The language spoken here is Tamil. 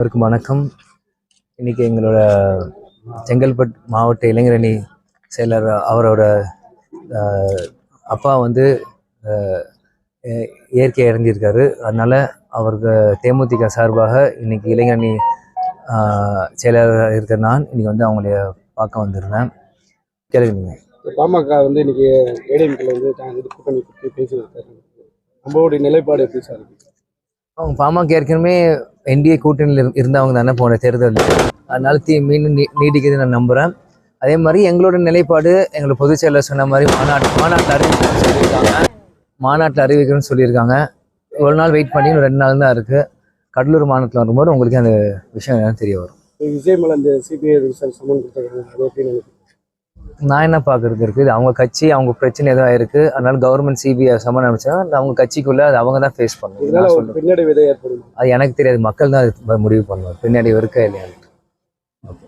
அவருக்கு வணக்கம். இன்னைக்கு எங்களோட செங்கல்பட்டு மாவட்ட இளைஞரணி செயலர் அவரோட அப்பா வந்து இயற்கை இறந்திருக்காரு. அதனால அவருக்கு தேமுதிக சார்பாக இன்னைக்கு இளைஞரணி செயலராக இருக்கிற நான் இன்னைக்கு வந்து அவங்கள பார்க்க வந்திருந்தேன். கேளுங்க. பாமக வந்து இன்னைக்கு ஏடிஎம்கேல வந்து கூட்டணி பற்றி பேசியிருக்காரு. நம்மளுடைய நிலைப்பாடு எப்படி சார்? அவங்க பாமக ஏற்கனவே என்டிஏ கூட்டணியில் இருந்தவங்க தானே போன தேர்தல், அதனால மீண்டும் நீடிக்குதுன்னு நான் நம்புகிறேன். அதே மாதிரி எங்களோட நிலைப்பாடு எங்களோட பொதுச் செயலர் சொன்ன மாதிரி மாநாட்டில் அறிவிக்கணும்னு சொல்லியிருக்காங்க. ஒரு நாள் வெயிட் பண்ணி 2 நாள் தான் இருக்குது. கடலூர் மாநாட்டில் வரும்போது உங்களுக்கு அந்த விஷயம் என்னன்னு தெரிய வரும். விஜய் மேலே அந்த சிபிஐ சம்மன் கொடுத்துருக்காங்க, அது எப்படி நினைக்கிறேன்? நான் என்ன பார்க்கறது இருக்குது, அவங்க கட்சி அவங்க பிரச்சனை எதுவும் இருக்குது. அதனால கவர்மெண்ட் சிபிஐ சம்மன் அனுப்பிச்சா அவங்க கட்சிக்குள்ளே அது அவங்க தான் ஃபேஸ் பண்ணணும். பின்னாடி விதை ஏற்படும், அது எனக்கு தெரியாது. மக்கள் தான் அது முடிவு பண்ணுவாங்க பின்னாடி இருக்கா இல்லையா. ஓகே.